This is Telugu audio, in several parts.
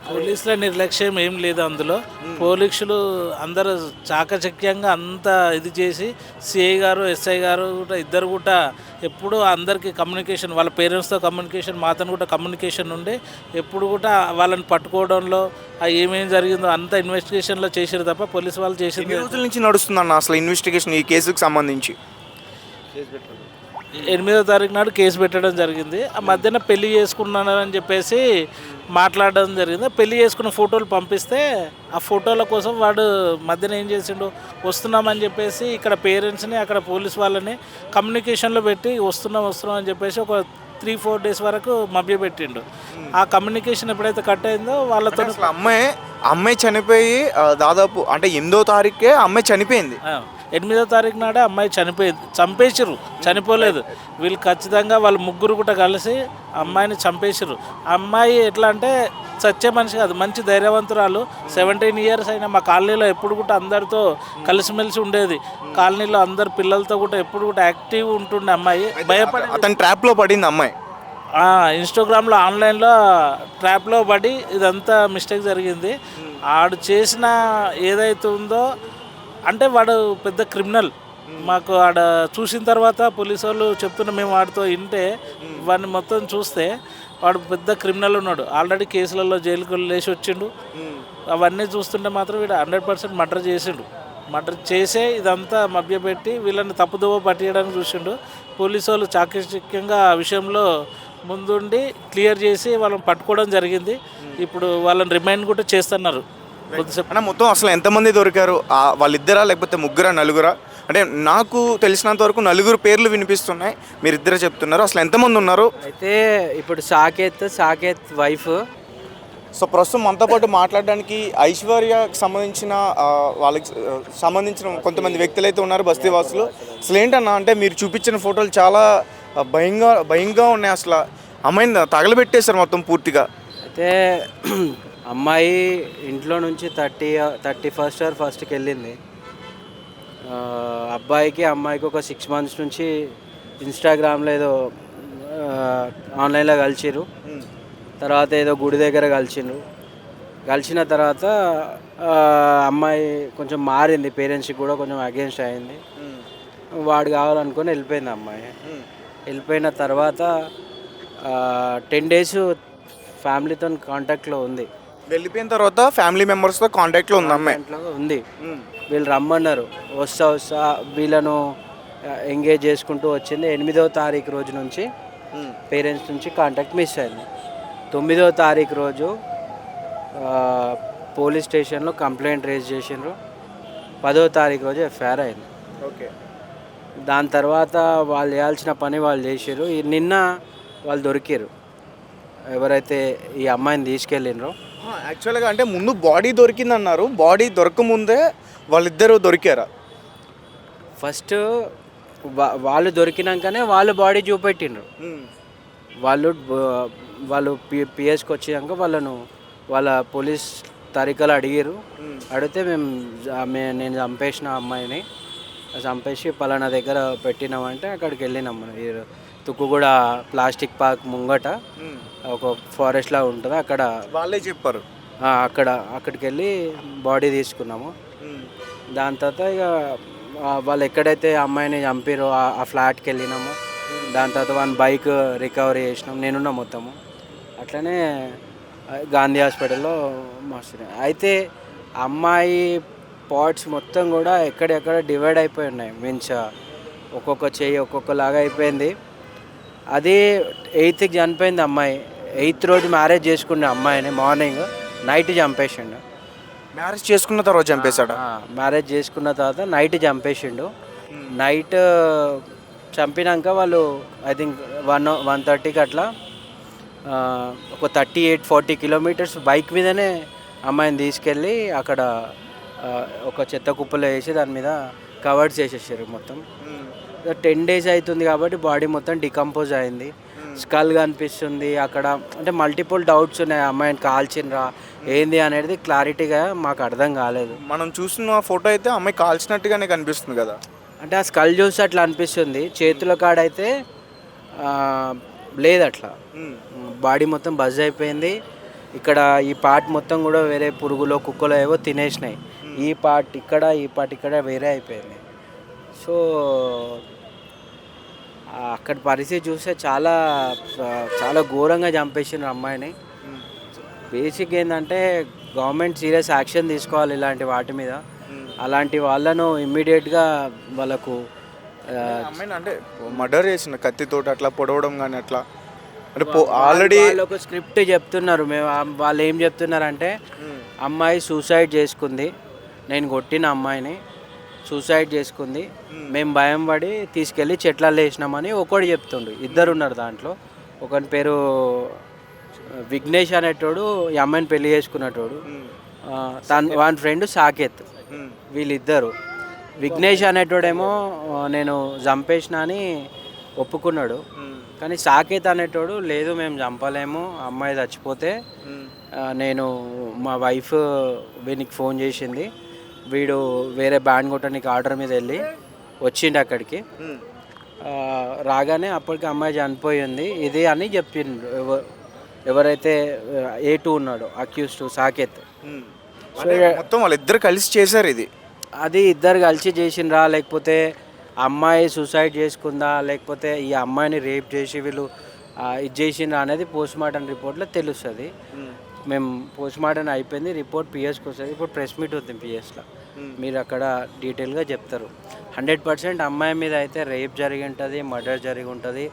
పోలీసుల నిర్లక్ష్యం ఏం లేదు అందులో. పోలీసులు అందరూ చాకచక్యంగా అంతా ఇది చేసి సిఐ గారు ఎస్ఐ గారు కూడా ఇద్దరు కూడా ఎప్పుడు అందరికీ కమ్యూనికేషన్, వాళ్ళ పేరెంట్స్తో కమ్యూనికేషన్, మాతను కూడా కమ్యూనికేషన్ ఉండి ఎప్పుడు కూడా వాళ్ళని పట్టుకోవడంలో ఏమేమి జరిగిందో అంతా ఇన్వెస్టిగేషన్లో చేసారు తప్ప పోలీసు వాళ్ళు ఎన్ని చేసింది. రోజుల నుంచి నడుస్తుందన్న అసలు ఇన్వెస్టిగేషన్ ఈ కేసుకు సంబంధించి? 8వ తారీఖు నాడు కేసు పెట్టడం జరిగింది. ఆ మధ్యన పెళ్లి చేసుకున్నానని చెప్పేసి మాట్లాడడం జరిగింది. పెళ్లి చేసుకున్న ఫోటోలు పంపిస్తే ఆ ఫోటోల కోసం వాడు మధ్యన ఏం చేసిండు, వస్తున్నామని చెప్పేసి ఇక్కడ పేరెంట్స్ని అక్కడ పోలీస్ వాళ్ళని కమ్యూనికేషన్లో పెట్టి వస్తున్నాం అని చెప్పేసి ఒక 3-4 డేస్ వరకు మభ్యపెట్టిండు. ఆ కమ్యూనికేషన్ ఎప్పుడైతే కట్ అయిందో వాళ్ళతో అసలు అమ్మాయి చనిపోయి దాదాపు అంటే 8వ తారీఖే అమ్మాయి చనిపోయింది. 8వ తారీఖు నాడే అమ్మాయి చనిపోయింది. చంపేసిర్రు, చనిపోలేదు. వీళ్ళు ఖచ్చితంగా వాళ్ళు ముగ్గురు కూడా కలిసి అమ్మాయిని చంపేసిర్రు. అమ్మాయి ఎట్లా అంటే చచ్చే మనిషి కాదు, మంచి ధైర్యవంతురాలు. 17 ఇయర్స్ అయినా మా కాలనీలో ఎప్పుడు కూడా అందరితో కలిసిమెలిసి ఉండేది. కాలనీలో అందరు పిల్లలతో కూడా ఎప్పుడు కూడా యాక్టివ్ ఉంటుండే అమ్మాయి. భయపడి అతని ట్రాప్లో పడింది అమ్మాయి. ఇన్స్టాగ్రామ్లో ఆన్లైన్లో ట్రాప్లో పడి ఇదంతా మిస్టేక్ జరిగింది. ఆడు చేసిన ఏదైతే ఉందో అంటే వాడు పెద్ద క్రిమినల్. మాకు ఆడ చూసిన తర్వాత పోలీసు వాళ్ళు చెప్తున్న మేము వాడితో వింటే వాడిని మొత్తం చూస్తే వాడు పెద్ద క్రిమినల్ ఉన్నాడు. ఆల్రెడీ కేసులలో జైలుకు లేచి వచ్చిండు. అవన్నీ చూస్తుంటే మాత్రం వీడు 100% మర్డర్ చేసిండు. మర్డర్ చేసే ఇదంతా మభ్యపెట్టి వీళ్ళని తప్పుదోవ పట్టియడానికి చూసిండు. పోలీసు వాళ్ళు చాకచక్యంగా ఆ విషయంలో ముందుండి క్లియర్ చేసి వాళ్ళని పట్టుకోవడం జరిగింది. ఇప్పుడు వాళ్ళని రిమైండ్ కూడా చేస్తున్నారు కొద్దిసేపు. అంటే మొత్తం అసలు ఎంతమంది దొరికారు? వాళ్ళిద్దరా లేకపోతే ముగ్గురా నలుగురా? అంటే నాకు తెలిసినంత వరకు నలుగురు పేర్లు వినిపిస్తున్నాయి, మీరిద్దరే చెప్తున్నారు. అసలు ఎంతమంది ఉన్నారు? అయితే ఇప్పుడు సాకేత్ వైఫ్. సో ప్రస్తుతం మనతో పాటు మాట్లాడడానికి ఐశ్వర్యకి సంబంధించిన వాళ్ళకి సంబంధించిన కొంతమంది వ్యక్తులు అయితే ఉన్నారు, బస్తీవాసులు. అసలు ఏంటన్నా అంటే మీరు చూపించిన ఫోటోలు చాలా భయంగా ఉన్నాయి. అసలు అమ్మాయిని తగలబెట్టేశారు మొత్తం పూర్తిగా. అయితే అమ్మాయి ఇంట్లో నుంచి 31st or 1st వెళ్ళింది. అమ్మాయికి ఒక 6 months నుంచి ఇన్స్టాగ్రామ్లో ఏదో ఆన్లైన్లో కలిసిరు. తర్వాత ఏదో గుడి దగ్గర కలిసిన తర్వాత అమ్మాయి కొంచెం మారింది, పేరెంట్స్కి కూడా కొంచెం అగేన్స్ట్ అయింది. వాడు కావాలనుకొని వెళ్ళిపోయింది అమ్మాయి. వెళ్ళిపోయిన తర్వాత 10 days ఫ్యామిలీతో కాంటాక్ట్లో ఉంది. వెళ్ళిపోయిన తర్వాత ఫ్యామిలీ మెంబర్స్తో కాంటాక్ట్లో ఉంది అమ్మాయి. ఉంది. వీళ్ళు రమ్మన్నారు, వస్తా వీళ్ళను ఎంగేజ్ చేసుకుంటూ వచ్చింది. 8వ తారీఖు రోజు నుంచి పేరెంట్స్ నుంచి కాంటాక్ట్ మిస్ అయింది. 9వ తారీఖు రోజు పోలీస్ స్టేషన్లో కంప్లైంట్ రేజ్ చేసిండ్రు. 10వ తారీఖు రోజు ఎఫ్ఐఆర్ అయింది. ఓకే. దాని తర్వాత వాళ్ళు చేయాల్సిన పని వాళ్ళు చేసారు. నిన్న వాళ్ళు దొరికారు, ఎవరైతే ఈ అమ్మాయిని తీసుకెళ్ళినరో. యాక్చువల్గా అంటే ముందు బాడీ దొరికిందన్నారు, బాడీ దొరకముందే వాళ్ళిద్దరూ దొరికారా? ఫస్ట్ వాళ్ళు దొరికినాకనే వాళ్ళు బాడీ చూపెట్టిండ్రు. వాళ్ళు పిఎస్కి వచ్చినాక వాళ్ళ పోలీస్ తరీకాలు అడిగారు. అడిగితే నేను చంపేసిన అమ్మాయిని చంపేసి పలానా దగ్గర పెట్టినామంటే అక్కడికి వెళ్ళినాం. తుక్కుగూడ ప్లాస్టిక్ పార్క్ ముంగట ఒక ఫారెస్ట్లా ఉంటుంది, అక్కడ వాళ్ళే చెప్పారు. అక్కడికి వెళ్ళి బాడీ తీసుకున్నాము. దాని తర్వాత ఇక వాళ్ళు ఎక్కడైతే అమ్మాయిని చంపారో ఆ ఫ్లాట్కి వెళ్ళినాము. దాని తర్వాత వాళ్ళ బైక్ రికవరీ చేసినాం, నేనున్నా మొత్తము. అట్లనే గాంధీ హాస్పిటల్లో మస్తు. అయితే అమ్మాయి పార్ట్స్ మొత్తం కూడా ఎక్కడెక్కడ డివైడ్ అయిపోయి ఉన్నాయి. మీన్స్ ఒక్కొక్క చెయ్యి ఒక్కొక్కలాగా అయిపోయింది. అది 8th చనిపోయింది అమ్మాయి. 8th రోజు మ్యారేజ్ చేసుకున్న అమ్మాయిని మార్నింగ్ నైట్ చంపేసిండు. మ్యారేజ్ చేసుకున్న తర్వాత చంపేశాడు. మ్యారేజ్ చేసుకున్న తర్వాత నైట్ చంపేసిండు. నైట్ చంపినాక వాళ్ళు ఐ థింక్ 1:30కి అట్లా ఒక 38-40 kilometers బైక్ మీదనే అమ్మాయిని తీసుకెళ్ళి అక్కడ ఒక చెత్త కుప్పలో వేసి దాని మీద కవర్ చేసేసారు మొత్తం. 10 days అవుతుంది కాబట్టి బాడీ మొత్తం డికంపోజ్ అయింది. స్కల్ కనిపిస్తుంది అక్కడ. అంటే మల్టిపుల్ డౌట్స్ ఉన్నాయి, అమ్మాయిని కాల్చినరా ఏంది అనేది క్లారిటీగా మాకు అర్థం కాలేదు. మనం చూసిన ఫోటో అయితే అమ్మాయి కాల్చినట్టుగానే కనిపిస్తుంది కదా. అంటే ఆ స్కల్ చూసి అట్లా అనిపిస్తుంది, చేతుల కాడైతే లేదు అట్లా. బాడీ మొత్తం బజ్ అయిపోయింది. ఇక్కడ ఈ పార్ట్ మొత్తం కూడా వేరే పురుగులో కుక్కలో ఏవో తినేసినాయి. ఈ పార్ట్ ఇక్కడ వేరే అయిపోయింది. సో అక్కడ పరిస్థితి చూస్తే చాలా చాలా ఘోరంగా చంపేసిన అమ్మాయిని. బేసిక్ ఏంటంటే గవర్నమెంట్ సీరియస్ యాక్షన్ తీసుకోవాలి ఇలాంటి వాటి మీద. అలాంటి వాళ్ళను ఇమ్మీడియట్గా వాళ్ళకు అమ్మాయిని అంటే మర్డర్ చేసిన కత్తితోటి అట్లా పొడవడం కానీ అట్లా అంటే ఆల్రెడీ ఒక స్క్రిప్ట్ చెప్తున్నారు. వాళ్ళు ఏం చెప్తున్నారంటే అమ్మాయి సూసైడ్ చేసుకుంది, నేను కొట్టిన అమ్మాయిని సూసైడ్ చేసుకుంది, మేము భయం పడి తీసుకెళ్ళి చెట్లలో వేసినామని ఒకడు చెప్తుండు. ఇద్దరు ఉన్నారు దాంట్లో. ఒకని పేరు విఘ్నేష్ అనేటోడు ఈ అమ్మాయిని పెళ్లి చేసుకున్నటోడు, వాని ఫ్రెండ్ సాకేత్. వీళ్ళిద్దరు. విఘ్నేష్ అనేటోడేమో నేను చంపేసిన అని ఒప్పుకున్నాడు. కానీ సాకేత్ అనేటోడు లేదు మేము చంపలేము, అమ్మాయి చచ్చిపోతే నేను మా వైఫ్ వీనికి ఫోన్ చేసింది, వీడు వేరే బ్యాండ్ కొట్టడానికి ఆర్డర్ మీద వెళ్ళి వచ్చిండు అక్కడికి. రాగానే అప్పటికి అమ్మాయి చనిపోయింది ఇది అని చెప్పిండ్రు ఎవరైతే A2 ఉన్నాడో అక్యూస్డ్ సాకేత్. మొత్తం వాళ్ళిద్దరు కలిసి చేశారు ఇది. అది ఇద్దరు కలిసి చేసిండ్రా లేకపోతే అమ్మాయి సూసైడ్ చేసుకుందా లేకపోతే ఈ అమ్మాయిని రేప్ చేసి వీళ్ళు ఇది చేసిండ్రా అనేది పోస్ట్ మార్టం రిపోర్ట్లో తెలుస్తుంది. మేము పోస్ట్ మార్టం అయిపోయింది, రిపోర్ట్ పిఎస్కి వస్తుంది. ఇప్పుడు ప్రెస్ మీట్ అవుతుంది పిఎస్లో, మీరు అక్కడ డీటెయిల్గా చెప్తారు. 100% అమ్మాయి మీద అయితే రేప్ జరిగి ఉంటుంది, మర్డర్ జరిగి ఉంటుంది.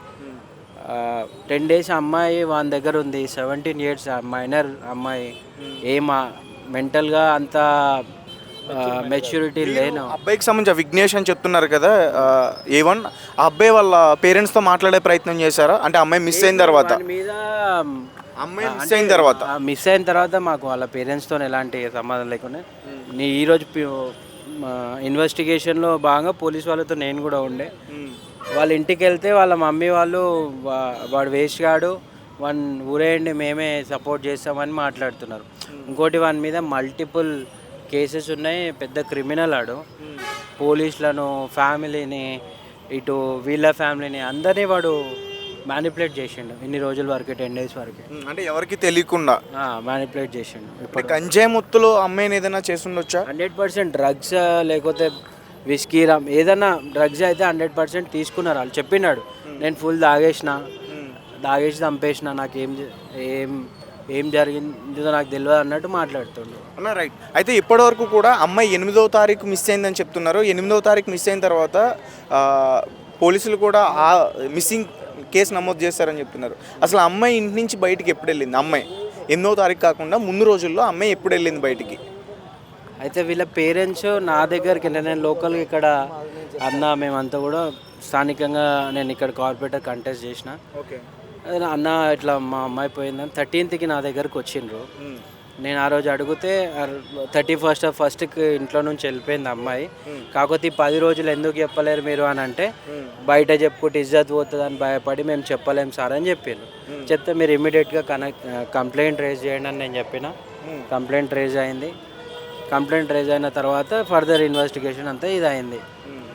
10 days అమ్మాయి వాని దగ్గర ఉంది. 17 years మైనర్ అమ్మాయి. మెంటల్గా అంత మెచ్యూరిటీ లేను. అబ్బాయికి సంబంధించి విఘ్నేష్ అని చెప్తున్నారు కదా A1, ఆ అబ్బాయి వాళ్ళ పేరెంట్స్తో మాట్లాడే ప్రయత్నం చేశారా? అంటే అమ్మాయి మిస్ అయిన తర్వాత మిస్ అయిన తర్వాత మాకు వాళ్ళ పేరెంట్స్తో ఎలాంటి సంబంధం లేకుండా ఈరోజు ఇన్వెస్టిగేషన్లో భాగంగా పోలీస్ వాళ్ళతో నేను కూడా ఉండే. వాళ్ళ ఇంటికి వెళ్తే వాళ్ళ మమ్మీ వాళ్ళు వాడు వేస్ట్ గాడు, వాడిని ఊరేయండి మేమే సపోర్ట్ చేస్తామని మాట్లాడుతున్నారు. ఇంకోటి వాని మీద మల్టిపుల్ కేసెస్ ఉన్నాయి, పెద్ద క్రిమినల్ ఆడు. పోలీసులను, ఫ్యామిలీని, ఇటు వీళ్ళ ఫ్యామిలీని అందరినీ వాడు మ్యానిపులేట్ చేసిండు ఇన్ని రోజుల వరకు, 10 days వరకు. అంటే ఎవరికి తెలియకుండా మ్యానిపులేట్ చేసిండు. ఇప్పుడు గంజాయి ముత్తులో అమ్మాయిని ఏదైనా చేస్తుండొచ్చా? 100% డ్రగ్స్ లేకపోతే విస్కీ రమ్ ఏదైనా డ్రగ్స్ అయితే 100% తీసుకున్నారు. వాళ్ళు చెప్పినాడు నేను ఫుల్ తాగేసి చంపేసిన, నాకు ఏం జరిగిందో నాకు తెలియదు అన్నట్టు మాట్లాడుతుండు. అన్న రైట్. అయితే ఇప్పటివరకు కూడా అమ్మాయి 8వ తారీఖు మిస్ అయిందని చెప్తున్నారు. 8వ తారీఖు మిస్ అయిన తర్వాత పోలీసులు కూడా ఆ మిస్సింగ్ కేసు నమోదు చేస్తారని చెప్తున్నారు. అసలు అమ్మాయి ఇంటి నుంచి బయటికి ఎప్పుడు వెళ్ళింది? అమ్మాయి 8వ తారీఖు కాకుండా ముందు రోజుల్లో అమ్మాయి ఎప్పుడు వెళ్ళింది బయటికి? అయితే వీళ్ళ పేరెంట్స్ నా దగ్గరికి నేను లోకల్గా ఇక్కడ మేమంతా కూడా స్థానికంగా నేను ఇక్కడ కార్పొరేటర్ కంటెస్ట్ చేసిన. ఓకే అన్న ఇట్లా మా అమ్మాయి పోయిందని 13th నా దగ్గరకు వచ్చిండ్రు. నేను ఆ రోజు అడిగితే 31st ఇంట్లో నుంచి వెళ్ళిపోయింది అమ్మాయి. కాకపోతే 10 రోజులు ఎందుకు చెప్పలేరు మీరు అని అంటే బయట చెప్పుకుంటే ఇజ్జత్ పోతుంది అని భయపడి మేము చెప్పలేము సార్ అని చెప్పిండ్రు. చెప్తే మీరు ఇమ్మీడియట్గా కంప్లైంట్ రేజ్ చేయండి అని నేను చెప్పిన. కంప్లైంట్ రేజ్ అయింది. కంప్లైంట్ రేజ్ అయిన తర్వాత ఫర్దర్ ఇన్వెస్టిగేషన్ అంతా ఇది అయింది.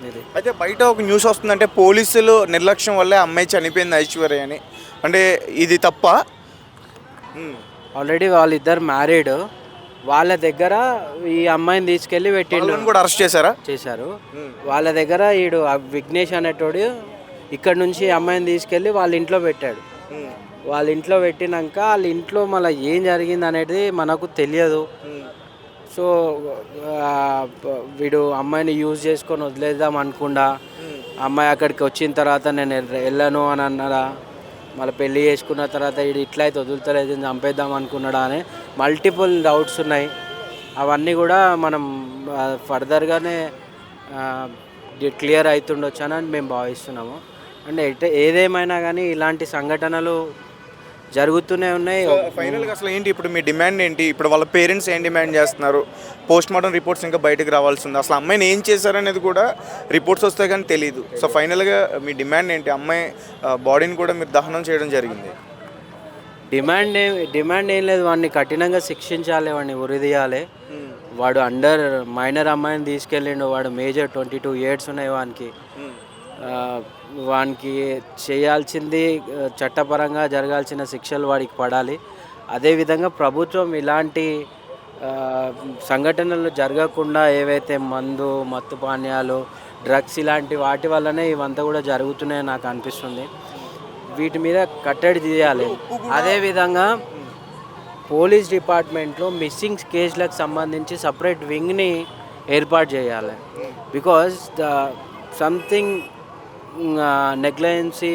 ఇది అయితే బయట ఒక న్యూస్ వస్తుందంటే పోలీసులు నిర్లక్ష్యం వల్లే అమ్మాయి చనిపోయింది ఐశ్వర్య అని. అంటే ఇది తప్ప? ఆల్రెడీ వాళ్ళిద్దరు మ్యారీడ్. వాళ్ళ దగ్గర ఈ అమ్మాయిని తీసుకెళ్ళి పెట్టిండు. కూడా అరెస్ట్ చేశారు. వాళ్ళ దగ్గర ఈడు విఘ్నేష్ అనేటోడు ఇక్కడ నుంచి అమ్మాయిని తీసుకెళ్ళి వాళ్ళ ఇంట్లో పెట్టాడు. వాళ్ళ ఇంట్లో పెట్టినాక వాళ్ళ ఇంట్లో మళ్ళీ ఏం జరిగింది అనేది మనకు తెలియదు. సో వీడు అమ్మాయిని యూజ్ చేసుకొని వదిలేద్దాం అనుకుండా అమ్మాయి అక్కడికి వచ్చిన తర్వాత నేను వెళ్ళను అని అన్నాడా, మళ్ళీ పెళ్ళి చేసుకున్న తర్వాత వీడు ఇట్లా అయితే వదులుతలేదు చంపేద్దాం అనుకున్నాడా అని మల్టిపుల్ డౌట్స్ ఉన్నాయి. అవన్నీ కూడా మనం ఫర్దర్గానే క్లియర్ అవుతుండొచ్చు అని మేము భావిస్తున్నాము. అంటే ఏదేమైనా కానీ ఇలాంటి సంఘటనలు జరుగుతూనే ఉన్నాయి. ఫైనల్గా అసలు ఏంటి ఇప్పుడు మీ డిమాండ్ ఏంటి? ఇప్పుడు వాళ్ళ పేరెంట్స్ ఏం డిమాండ్ చేస్తున్నారు? పోస్ట్ మార్టం రిపోర్ట్స్ ఇంకా బయటకు రావాల్సి ఉంది. అసలు అమ్మాయిని ఏం చేశారనేది కూడా రిపోర్ట్స్ వస్తాయి కానీ తెలియదు. సో ఫైనల్గా మీ డిమాండ్ ఏంటి? అమ్మాయి బాడీని కూడా మీరు దహనం చేయడం జరిగింది. డిమాండ్ ఏం లేదు, వాడిని కఠినంగా శిక్షించాలి, వాడిని ఉరిదీయాలి. వాడు మైనర్ అమ్మాయిని తీసుకెళ్ళిండు. వాడు మేజర్ 22 years ఉన్నాయి వానికి. వానికి చేయాల్సింది చట్టపరంగా జరగాల్సిన శిక్షలు వాడికి పడాలి. అదేవిధంగా ప్రభుత్వం ఇలాంటి సంఘటనలు జరగకుండా ఏవైతే మందు మత్తు పానీయాలు డ్రగ్స్ ఇలాంటి వాటి వల్లనే ఇవంతా కూడా జరుగుతున్నాయని నాకు అనిపిస్తుంది. వీటి మీద కట్టడి తీయాలి. అదేవిధంగా పోలీస్ డిపార్ట్మెంట్లో మిస్సింగ్ కేసులకు సంబంధించి సపరేట్ వింగ్ని ఏర్పాటు చేయాలి. బికాజ్ సంథింగ్ నెగ్లెన్సీ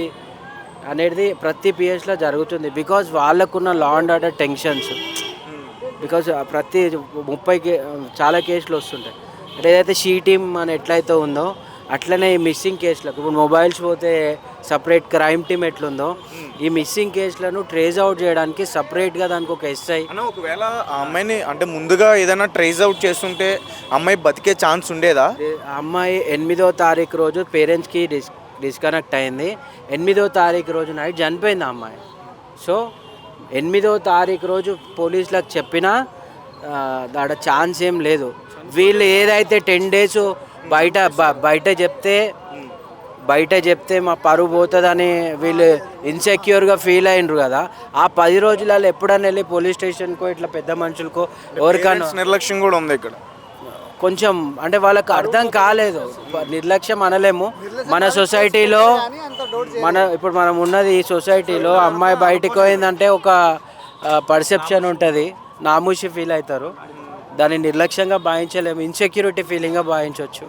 అనేది ప్రతి పిఎస్లో జరుగుతుంది. బికాజ్ వాళ్ళకున్న law and order tensions, because ప్రతి 30 చాలా కేసులు వస్తుంటాయి. అంటే ఏదైతే షీ టీమ్ అని ఎట్లయితే ఉందో అట్లనే ఈ మిస్సింగ్ కేసులకు ఇప్పుడు మొబైల్స్ పోతే సపరేట్ క్రైమ్ టీమ్ ఎట్లుందో ఈ మిస్సింగ్ కేసులను ట్రేస్ అవుట్ చేయడానికి సపరేట్గా దానికి ఒక ఎస్ఐ. అన్న ఒకవేళ ఆ అమ్మాయిని అంటే ముందుగా ఏదైనా ట్రేస్ అవుట్ చేస్తుంటే అమ్మాయి బతికే ఛాన్స్ ఉండేదా? అమ్మాయి 8వ తారీఖు రోజు పేరెంట్స్కి డిస్కనెక్ట్ అయింది. 8వ తారీఖు రోజు నైట్ చనిపోయింది ఆ అమ్మాయి. సో 8వ తారీఖు రోజు పోలీసులకు చెప్పినా ఆడ ఛాన్స్ ఏం లేదు. వీళ్ళు ఏదైతే 10 days బయట చెప్తే మా పరువు పోతుందని వీళ్ళు ఇన్సెక్యూర్గా ఫీల్ అయినరు కదా. ఆ 10 రోజులలో ఎప్పుడన్నా వెళ్ళి పోలీస్ స్టేషన్కో ఇట్లా పెద్ద మనుషులకో ఎవరికైనా నిర్లక్ష్యం కూడా ఉంది ఇక్కడ కొంచెం. అంటే వాళ్ళకి అర్థం కాలేదు. నిర్లక్ష్యం అనలేము. మన సొసైటీలో ఇప్పుడు మనం ఉన్నది ఈ సొసైటీలో అమ్మాయి బయటకు పోయిందంటే ఒక పర్సెప్షన్ ఉంటుంది, నామూషి ఫీల్ అవుతారు. దాన్ని నిర్లక్ష్యంగా భావించలేము, ఇన్సెక్యూరిటీ ఫీలింగ్గా భావించవచ్చు,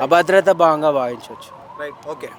అభద్రత భావంగా భావించవచ్చు. Right, okay.